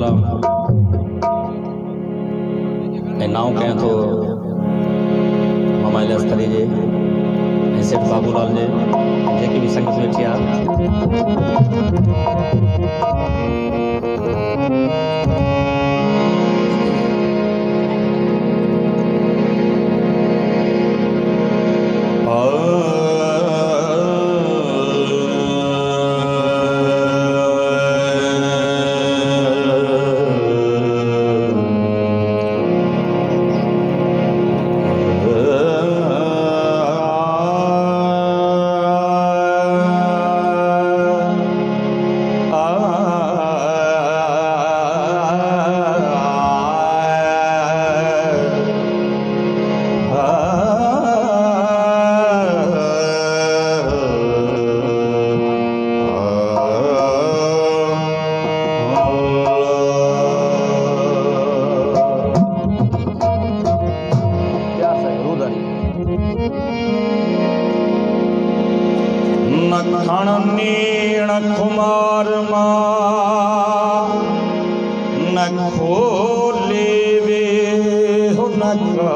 गुलाम नाव कहें तो मामा इलियास खरी जी सेठ बाबूलाल जी जेके भी संगत में थिया नखण नीण खुमार न खोले वे हो नकाब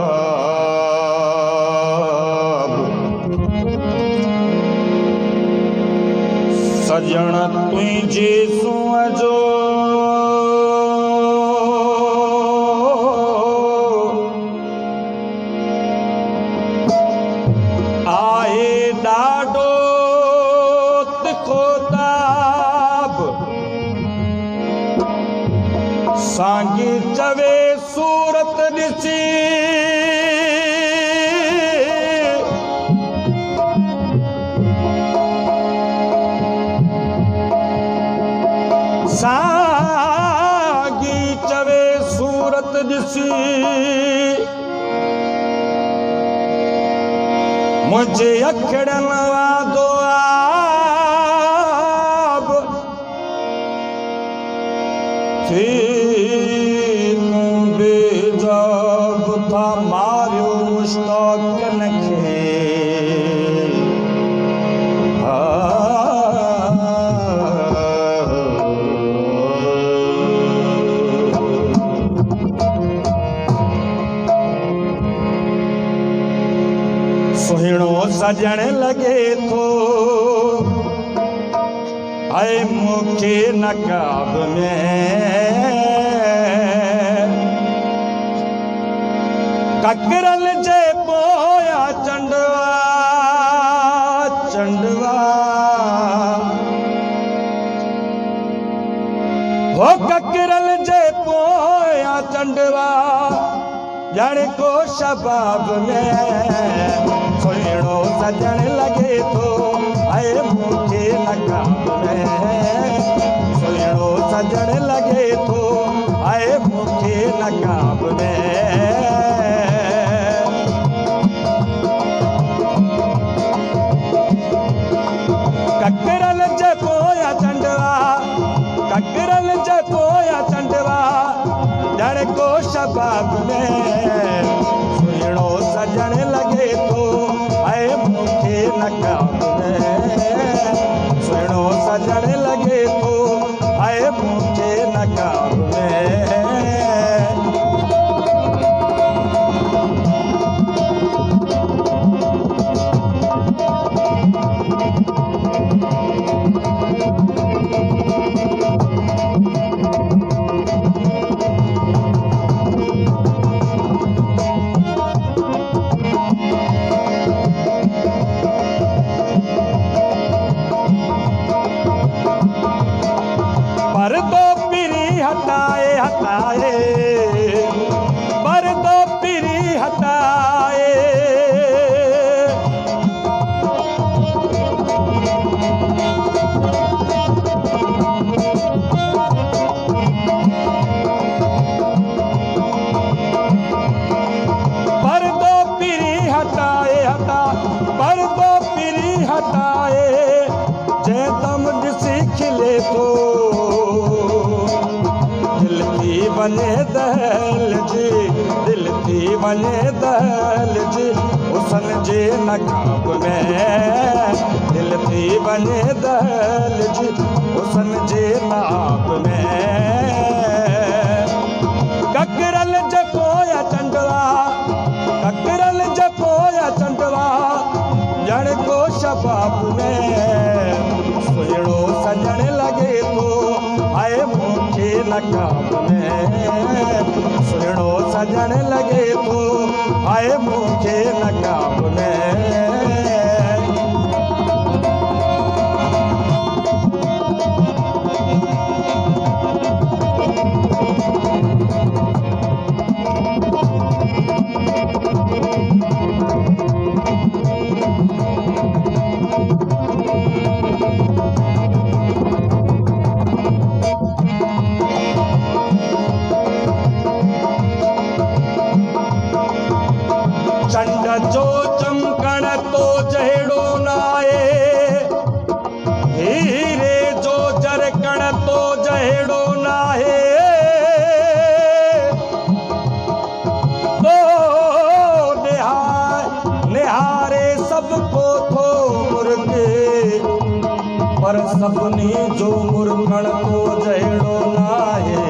सजण तुझे सुअजो आए डाडो सांगी चवे सूरत ॾिसी सांगी चवे सूरत ॾिसी मुझे अखड़न वादो आब थी बेजब था मारियो मुश्ताक नखे सुहिणो सजण लगे तो आए मुखे नकाब में ककरल जे पोया चंडवा चंडवा हो ककरल जे पोया चंडवा जाने को शबाब में सुहिणो सजण लगे तो आए मुझे नकाब में सुहिणो सजण लगे तो आए मुझे नकाब में ककरल जे पोया चंडवा ककरल जे पोया चंडवा जड़ को शबाब में सुहिणो सजण लगे तो आए मुझे नकाब में सुहिणो सजण लगे तो आए मुझे नकाब में पर दो पीरी हटाए हटाए पर दो पीरी हटाए पर दो पीरी हटाए हटा पर दो पीरी हटाए जे दम ॾिसी खिले तो बने दहल जी दिल थी बने दहल जी हुसन जे नकाब में दिल थी बने दहल जी हुसन जे नाब में नकाब में सुहिणो सजण लॻे थो आए मूंखे नकाब में चंड जो चमकण तो जहिड़ो नाहे हीरे जो जरकण तो जहिड़ो नाहे तो निहारे सबको थो मुर्गे पर सभिनी जो मुर्गण तो जहिड़ो नाहे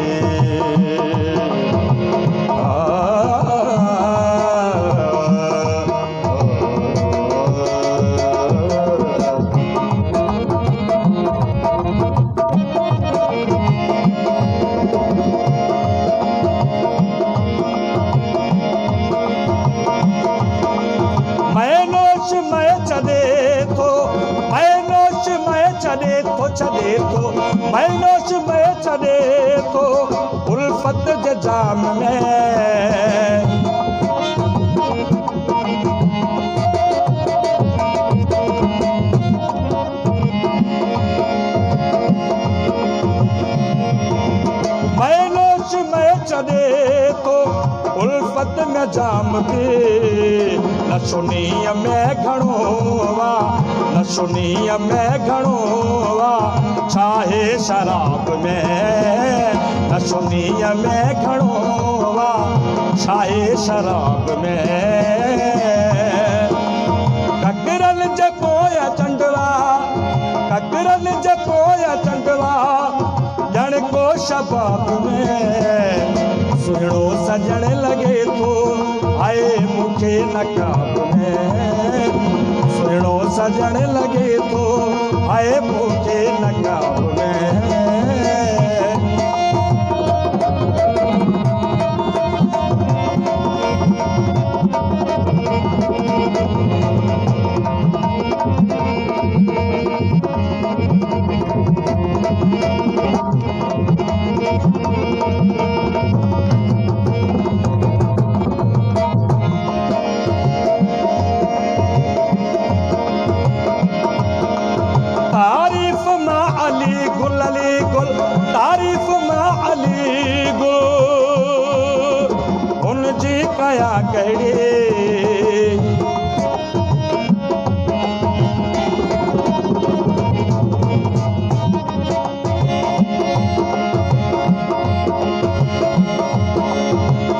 मैनोश में छॾे थो उल्फत जे जाम में मैनोश में छॾे थो उल्फत में जाम बि नशुनीअ में घणो वा नशुनीअ में घणो वा चाहे शराब में नशुनीअ में घणो वा चाहे शराब में ककरल जे पोया चंडवा ककरल जे पोया चंडवा ॼण को शबाब में सुहिणो सजण लॻे थो आए मूंखे नकाब में सुहिणो सजण लॻे थो आए मूंखे नकाब में तारीफ़ मां अली गुल तारीफ़ मां अली गुल उन जी कया कहिड़ी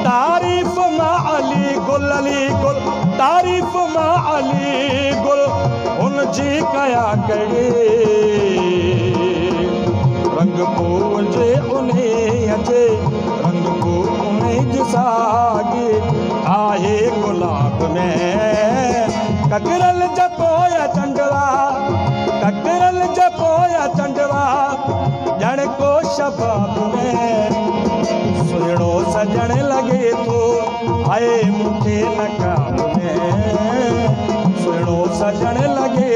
तारीफ़ मां अली गुल तारीफ़ मां अली गुल उन जी कया कहिड़ी रंग पूजे उन्हें अचे रंग पू उन्हें सागी आहे गुलाब में ककरल जपोया चंडवा ककरल जपोया चंडवा ॼण को शबाब में सुहिणो सजण लॻे थो आए मूंखे नकाब में सुहिणो सजण लॻे